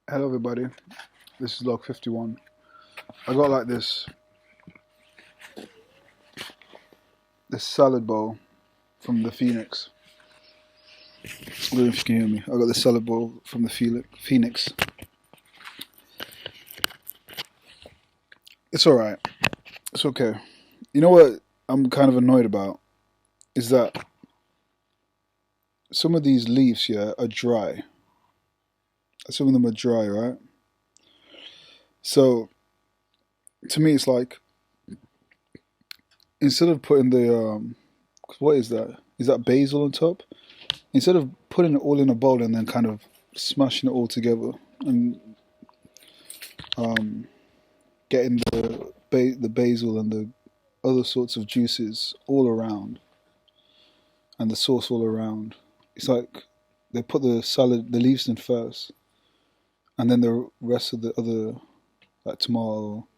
Hello everybody, this is log 51. I got like this salad bowl from the Phoenix. I don't know if you can hear me. I got this salad bowl from the Phoenix. It's alright. It's okay. You know what I'm kind of annoyed about is that some of these leaves here are dry. Some of them are dry, right? So to me it's like instead of putting the what is that? Is that basil on top? Instead of putting it all in a bowl and then kind of smashing it all together and um, getting the basil and the other sorts of juices all around and the sauce all around, it's like they put the leaves in first, and then the rest of the other, like tomato,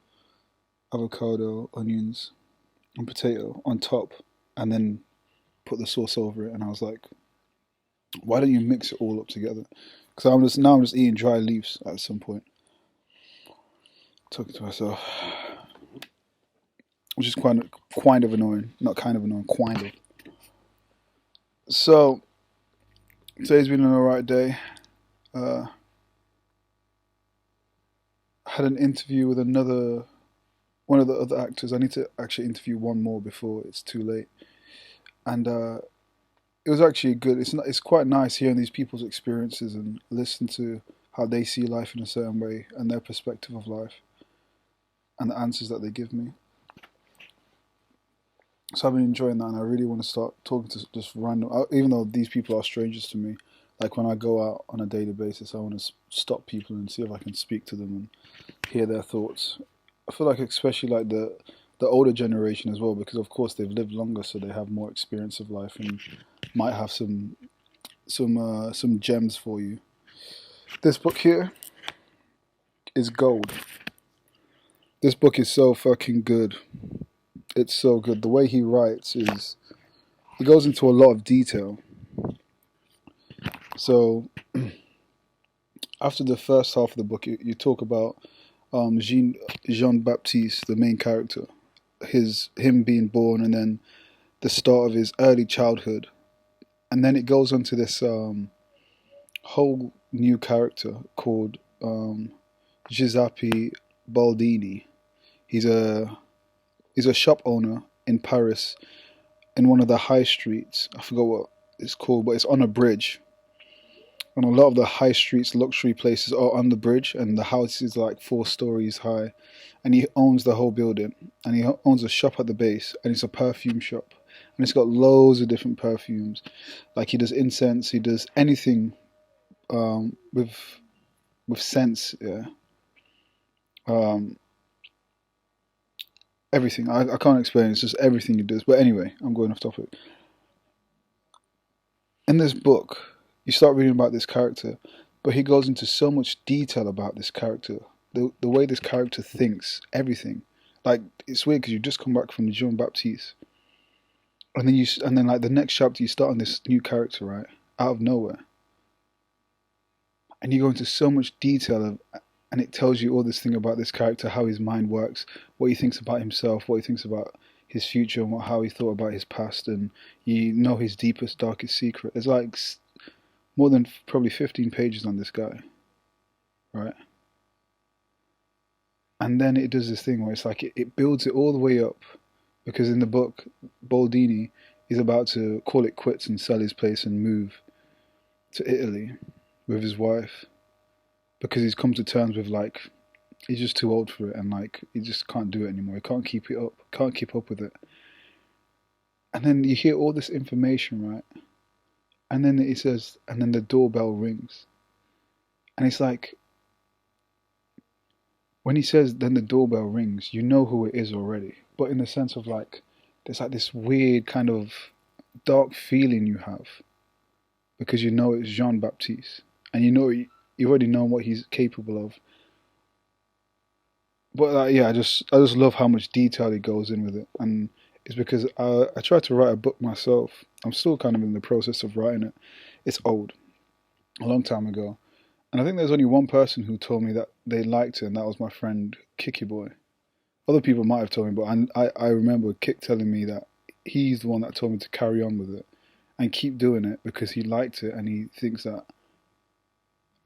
avocado, onions, and potato on top, and then put the sauce over it. And I was like, why don't you mix it all up together? Because I'm just eating dry leaves at some point. Talking to myself, which is kind of annoying. Not kind of annoying, kind of. So today's been an alright day. Had an interview with one of the other actors. I need to actually interview one more before it's too late. And it was actually good. It's quite nice hearing these people's experiences and listen to how they see life in a certain way and their perspective of life and the answers that they give me. So I've been enjoying that, and I really want to start talking to just random, even though these people are strangers to me. Like when I go out on a daily basis, I want to stop people and see if I can speak to them and hear their thoughts. I feel like especially like the older generation as well, because of course they've lived longer, so they have more experience of life and might have some gems for you. This book here is gold. This book is so fucking good. It's so good. The way he writes is he goes into a lot of detail. So after the first half of the book, you talk about Jean Baptiste, the main character, him being born, and then the start of his early childhood, and then it goes on to this whole new character called Giuseppe Baldini. He's a shop owner in Paris, in one of the high streets. I forgot what it's called, but it's on a bridge. And a lot of the high streets, luxury places are on the bridge, and the house is like 4 stories high. And he owns the whole building, and he owns a shop at the base, and it's a perfume shop, and it's got loads of different perfumes. Like he does incense, he does anything with scents, yeah. Um, Everything. I can't explain. It's just everything he does. But anyway, I'm going off topic. In this book, you start reading about this character, but he goes into so much detail about this character, the way this character thinks, everything. Like it's weird because you just come back from Jean Baptiste, and then like the next chapter you start on this new character, right, out of nowhere, and you go into so much detail and it tells you all this thing about this character, how his mind works, what he thinks about himself, what he thinks about his future, and how he thought about his past, and you know his deepest, darkest secret. There's like more than probably 15 pages on this guy, right? And then it does this thing where it's like it builds it all the way up, because in the book, Baldini is about to call it quits and sell his place and move to Italy with his wife, because he's come to terms with like he's just too old for it, and like he just can't do it anymore. He can't keep it up, can't keep up with it. And then you hear all this information, right? And then it says, and then the doorbell rings, and it's like when he says, then the doorbell rings, you know who it is already, but in the sense of like there's like this weird kind of dark feeling you have, because you know it's Jean Baptiste, and you already know what he's capable of. But yeah, I just love how much detail he goes in with it, and it's because I tried to write a book myself. I'm still kind of in the process of writing it. It's old, a long time ago, And I think there's only one person who told me that they liked it, and that was my friend Kicky Boy. Other people might have told me, but I remember Kick telling me that he's the one that told me to carry on with it and keep doing it because he liked it and he thinks that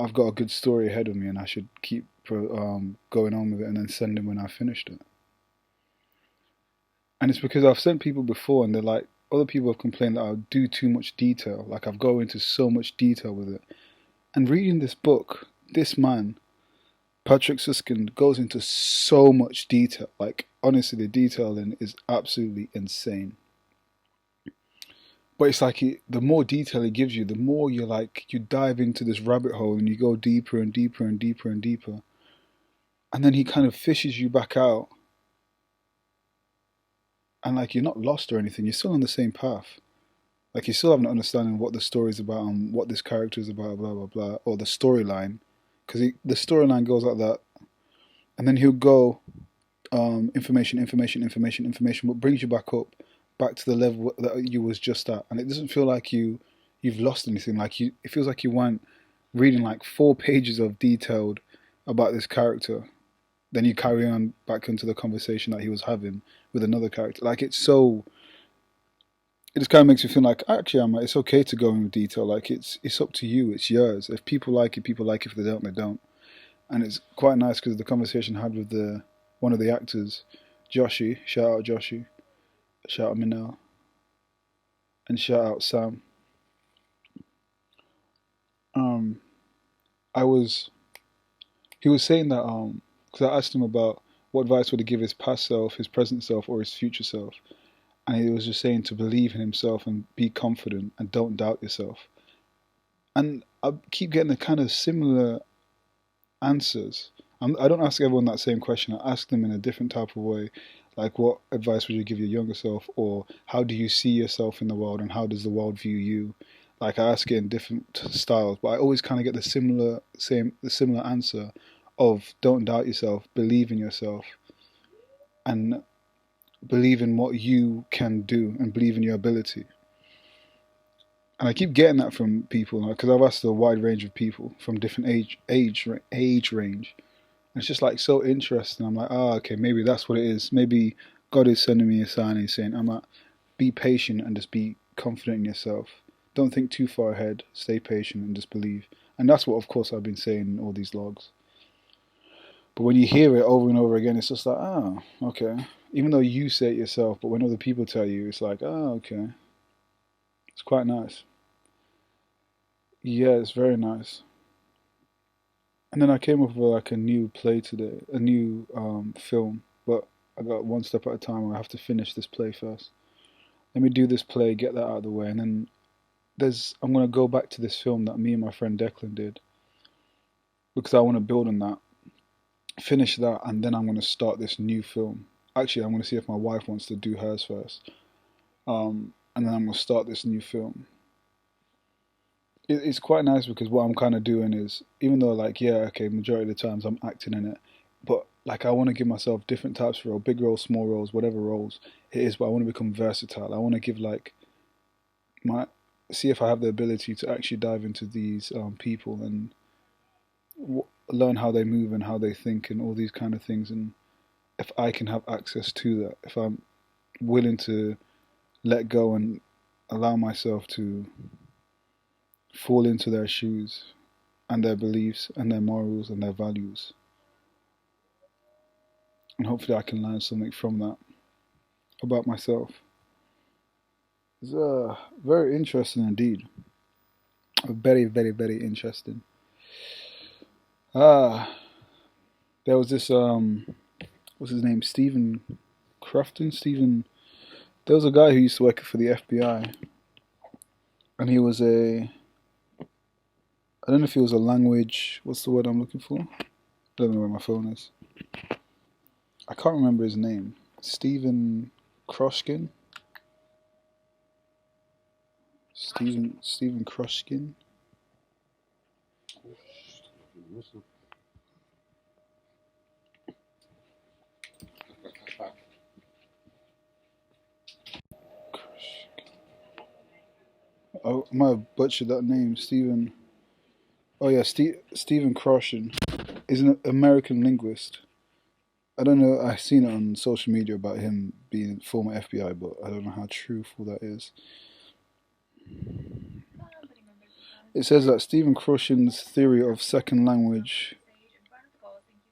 I've got a good story ahead of me and I should keep going on with it and then send him when I finished it. And it's because I've sent people before and they're like, other people have complained that I do too much detail. Like I've go into so much detail with it. And reading this book, this man, Patrick Suskind, goes into so much detail. Like honestly, the detailing is absolutely insane. But it's like the more detail he gives you, the more you're like, you dive into this rabbit hole and you go deeper and deeper and deeper and deeper. And then he kind of fishes you back out. And like you're not lost or anything, you're still on the same path. Like you still have an understanding of what the story's about and what this character is about, blah blah blah, or the storyline, because the storyline goes like that, and then he'll go information, information, information, information, but brings you back up, back to the level that you was just at, and it doesn't feel like you've lost anything. Like it feels like you went reading like 4 pages of detailed about this character, then you carry on back into the conversation that he was having with another character. Like it's so. It just kind of makes you feel like actually, it's okay to go into detail. Like it's up to you. It's yours. If people like it, people like it. If they don't, they don't. And it's quite nice because the conversation I had with one of the actors, Joshi. Shout out Joshi. Shout out Minel. And shout out Sam. Um, I was. He was saying that because I asked him about what advice would he give his past self, his present self, or his future self. And he was just saying to believe in himself and be confident and don't doubt yourself. And I keep getting the kind of similar answers. I don't ask everyone that same question. I ask them in a different type of way. Like, what advice would you give your younger self? Or how do you see yourself in the world and how does the world view you? Like, I ask it in different styles, but I always kind of get the similar answer of don't doubt yourself, believe in yourself, and believe in what you can do and believe in your ability. And I keep getting that from people because I've asked a wide range of people from different age range. And it's just like so interesting. I'm like, oh, okay, maybe that's what it is. Maybe God is sending me a sign and he's saying, Ahmat, be patient and just be confident in yourself. Don't think too far ahead. Stay patient and just believe. And that's what, of course, I've been saying in all these logs. But when you hear it over and over again, it's just like, oh, okay. Even though you say it yourself, but when other people tell you, it's like, oh, okay. It's quite nice. Yeah, it's very nice. And then I came up with like a new play today, a new film, but I got one step at a time. I have to finish this play first. Let me do this play, get that out of the way, and then I'm gonna go back to this film that me and my friend Declan did because I want to build on that, finish that, and then I'm gonna start this new film. Actually, I'm gonna see if my wife wants to do hers first, and then I'm gonna start this new film. It's quite nice because what I'm kind of doing is, even though like yeah, okay, majority of the times I'm acting in it, but like I want to give myself different types of role, big roles, small roles, whatever roles it is. But I want to become versatile. I want to give like my see if I have the ability to actually dive into these people and learn how they move and how they think and all these kind of things. And if I can have access to that, if I'm willing to let go and allow myself to fall into their shoes and their beliefs and their morals and their values. And hopefully I can learn something from that about myself. It's very interesting indeed. Very, very, very interesting. Ah, there was this what's his name? Stephen Crofton. Stephen. There was a guy who used to work for the FBI, and he was a. I don't know if he was a language. What's the word I'm looking for? I don't know where my phone is. I can't remember his name. Stephen Kroshkin. Stephen Kroshkin. Oh, I might have butchered that name, Stephen. Oh yeah, Stephen Kroshen is an American linguist. I don't know. I've seen it on social media about him being former FBI, but I don't know how truthful that is. It says that Stephen Kroshen's theory of second language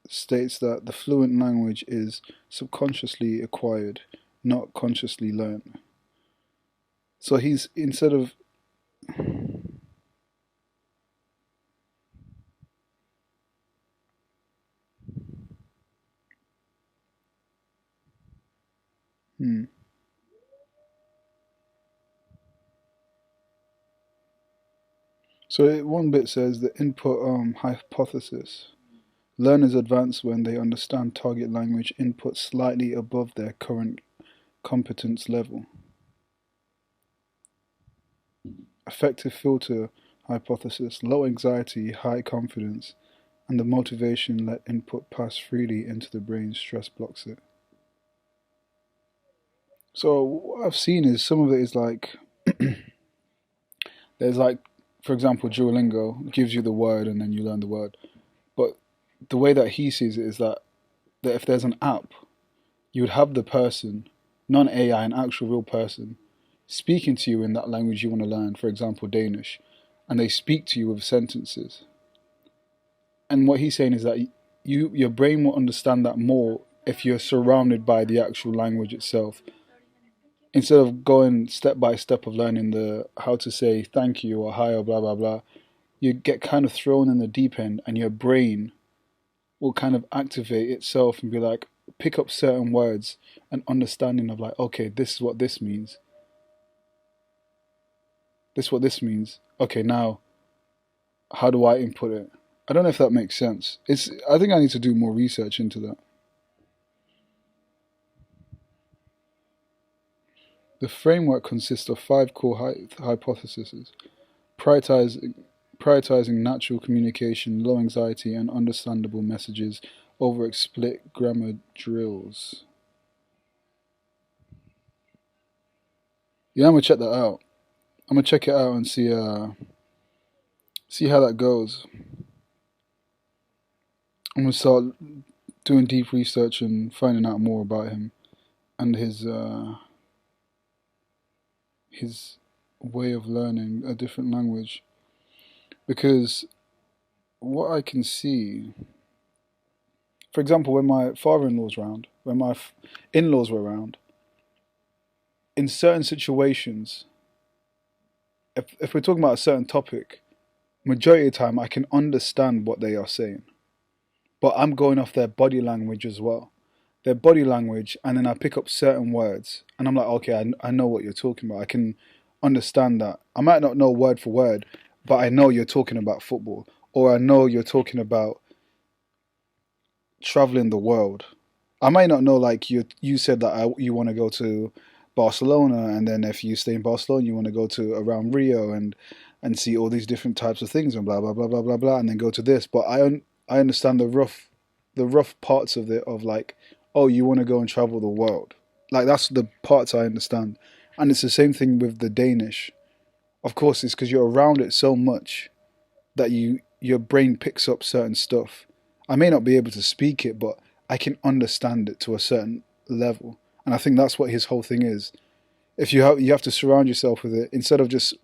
states that the fluent language is subconsciously acquired, not consciously learned. So he's instead of hmm. So one bit says the input hypothesis. Learners advance when they understand target language input slightly above their current competence level. Effective filter hypothesis. Low anxiety, high confidence, and the motivation let input pass freely into the brain. Stress blocks it. So what I've seen is some of it is like there's like, for example, Duolingo gives you the word and then you learn the word. But the way that he sees it is that if there's an app, you would have the person, non-AI, an actual real person, speaking to you in that language you want to learn, for example, Danish, and they speak to you with sentences. And what he's saying is that your brain will understand that more if you're surrounded by the actual language itself. Instead of going step by step of learning the how to say thank you or hi or blah blah blah, you get kind of thrown in the deep end and your brain will kind of activate itself and be like, pick up certain words and understanding of like, okay, this is what this means. This is what this means. Okay, now how do I input it? I don't know if that makes sense. I think I need to do more research into that. The framework consists of 5 core hypotheses: prioritizing, prioritizing natural communication, low anxiety, and understandable messages over explicit grammar drills. Yeah, I'm gonna check that out. I'm gonna check it out and see how that goes. I'm gonna start doing deep research and finding out more about him and his way of learning a different language. Because what I can see, for example, when my father-in-law's around, when my in-laws were around, in certain situations, if we're talking about a certain topic, majority of the time I can understand what they are saying. But I'm going off their body language as well. Their body language, and then I pick up certain words, and I'm like, okay, I know what you're talking about. I can understand that. I might not know word for word, but I know you're talking about football, or I know you're talking about traveling the world. I might not know, like you said that you want to go to Barcelona, and then if you stay in Barcelona, you want to go to around Rio and see all these different types of things and blah blah blah blah blah blah, and then go to this. But I understand the rough parts of it of like, oh, you want to go and travel the world. Like that's the parts I understand, and it's the same thing with the Danish. Of course, it's because you're around it so much that your brain picks up certain stuff. I may not be able to speak it, but I can understand it to a certain level. And I think that's what his whole thing is. If you have to surround yourself with it instead of just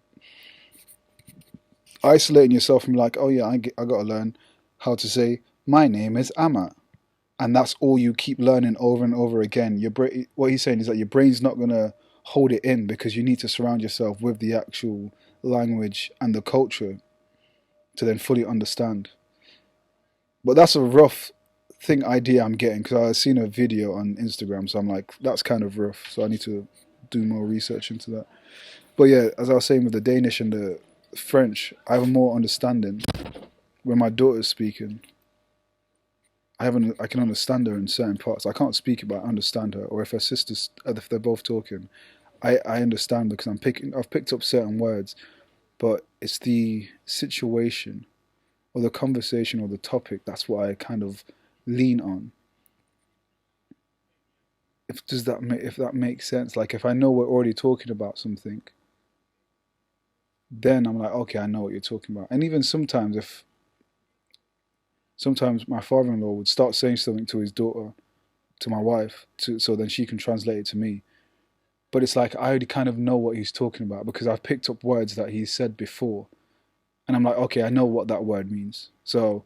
isolating yourself from like, oh yeah, I got to learn how to say my name is Ahmat, and that's all you keep learning over and over again. What he's saying is that your brain's not gonna hold it in because you need to surround yourself with the actual language and the culture to then fully understand. But that's a rough idea I'm getting because I've seen a video on Instagram, so I'm like, that's kind of rough. So I need to do more research into that. But yeah, as I was saying with the Danish and the French, I have more understanding when my daughter's speaking. I can understand her in certain parts. I can't speak it, but I understand her. Or if her sisters, if they're both talking, I understand because I've picked up certain words, but it's the situation or the conversation or the topic that's what I kind of lean on. If that makes sense? Like if I know we're already talking about something, then I'm like, okay, I know what you're talking about. And even sometimes if sometimes my father-in-law would start saying something to his daughter, to my wife, so then she can translate it to me. But it's like I already kind of know what he's talking about because I've picked up words that he's said before. And I'm like, okay, I know what that word means. So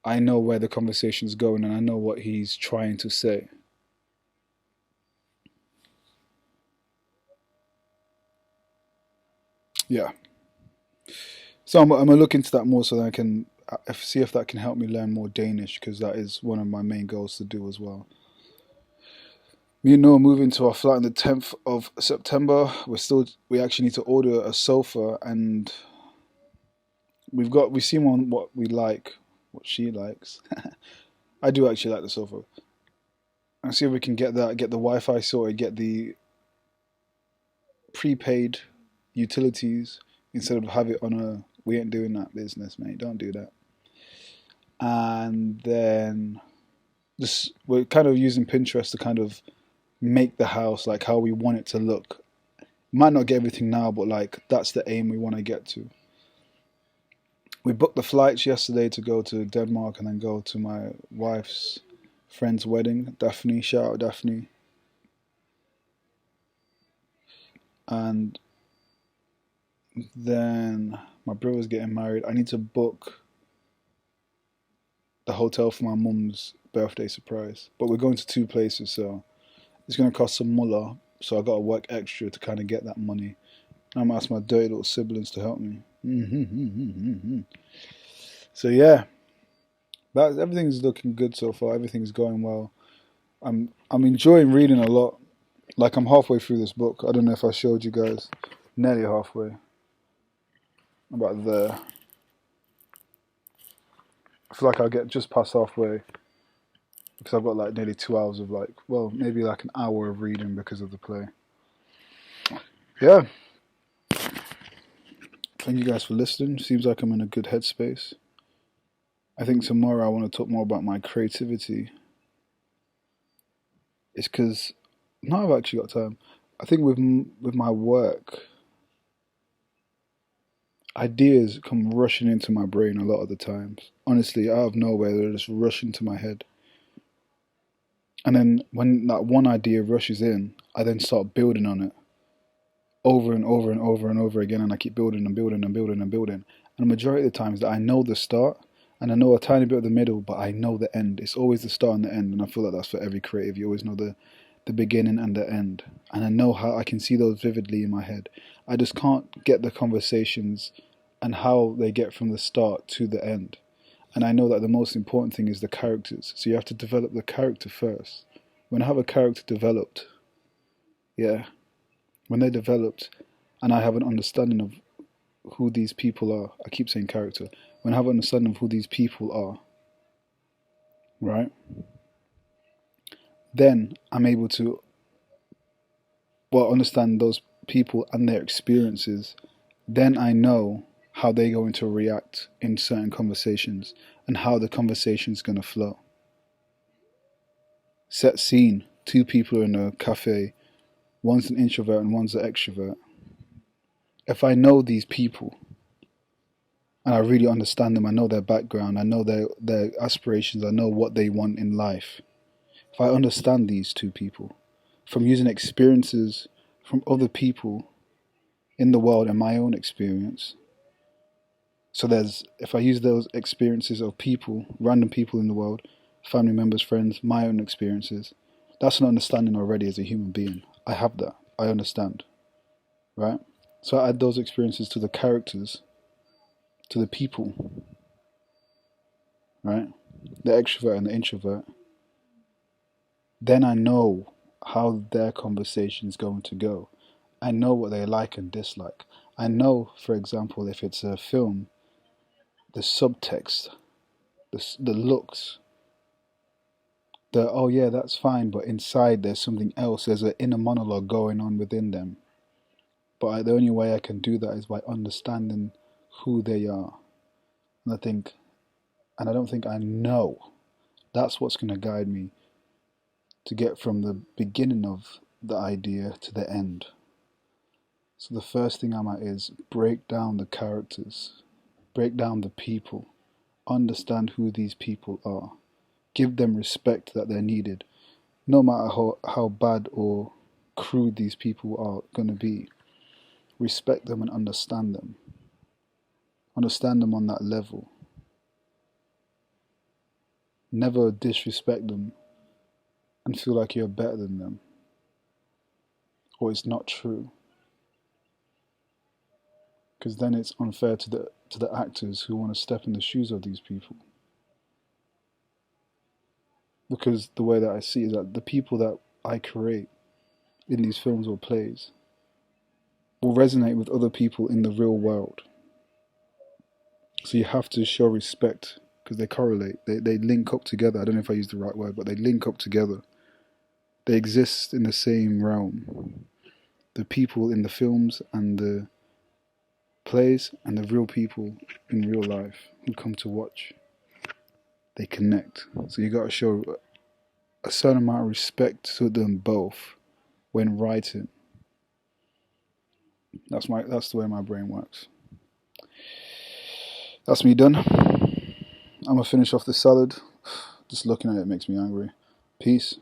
I know where the conversation's going and I know what he's trying to say. Yeah. So I'm gonna look into that more so that I can see if that can help me learn more Danish because that is one of my main goals to do as well. Me and Noah are moving to our flat on the 10th of September. We actually need to order a sofa and we've seen one what we like, what she likes. I do actually like the sofa. And see if we can get that, get the Wi-Fi sorted, get the prepaid utilities instead of have it on a. We ain't doing that business, mate. Don't do that. And then just we're kind of using Pinterest to kind of make the house like how we want it to look. Might not get everything now, but like that's the aim we want to get to. We booked the flights yesterday to go to Denmark and then go to my wife's friend's wedding. Daphne, shout out Daphne. And then my brother's getting married. I need to book the hotel for my mum's birthday surprise. But we're going to two places, so it's going to cost some mullah. So I got to work extra to kind of get that money. I'm gonna ask my dirty little siblings to help me. So yeah, everything's looking good so far. Everything's going well. I'm enjoying reading a lot. Like I'm halfway through this book. I don't know if I showed you guys. Nearly halfway. About there. I feel like I'll get just past halfway because I've got like nearly 2 hours of like, well, maybe like an hour of reading because of the play. Yeah. Thank you guys for listening. Seems like I'm in a good headspace. I think tomorrow I want to talk more about my creativity. It's because now I've actually got time. I think with my work, ideas come rushing into my brain a lot of the times. Honestly, out of nowhere, they're just rushing to my head. And then when that one idea rushes in, I then start building on it over and over and over and over again, and I keep building and building and building and building. And the majority of the times that I know the start and I know a tiny bit of the middle, but I know the end. It's always the start and the end, and I feel like that's for every creative. You always know the beginning and the end, and I know how I can see those vividly in my head. I just can't get the conversations and how they get from the start to the end. And I know that the most important thing is the characters. So you have to develop the character first. When I have a character developed, yeah, when they're developed and I have an understanding of who these people are, I keep saying character, when I have an understanding of who these people are, right, then I'm able to, well, understand those people and their experiences. Then I know how they're going to react in certain conversations and how the conversation's going to flow. Set scene, two people in a cafe, one's an introvert and one's an extrovert. If I know these people and I really understand them, I know their background, I know their aspirations, I know what they want in life. If I understand these two people from using experiences from other people in the world and my own experience. So if I use those experiences of people, random people in the world, family members, friends, my own experiences, that's an understanding already as a human being. I have that. I understand. Right? So I add those experiences to the characters, to the people, right? The extrovert and the introvert. Then I know how their conversation is going to go. I know what they like and dislike. I know, for example, if it's a film, the subtext, the looks, oh yeah, that's fine, but inside there's something else. There's an inner monologue going on within them. But the only way I can do that is by understanding who they are. And I don't think I know. That's what's going to guide me to get from the beginning of the idea to the end. So the first thing I'm at is break down the characters, break down the people, understand who these people are. Give them respect that they're needed, no matter how bad or crude these people are going to be. Respect them and understand them. Understand them on that level. Never disrespect them and feel like you're better than them, or it's not true. Because then it's unfair to the actors who want to step in the shoes of these people. Because the way that I see it is that the people that I create in these films or plays will resonate with other people in the real world. So you have to show respect because they correlate. They link up together. I don't know if I used the right word, but they link up together. They exist in the same realm. The people in the films and the plays and the real people in real life who come to watch, they connect. So you got to show a certain amount of respect to them both when writing. That's the way my brain works. That's me done. I'm gonna finish off the salad. Just looking at it makes me angry. Peace.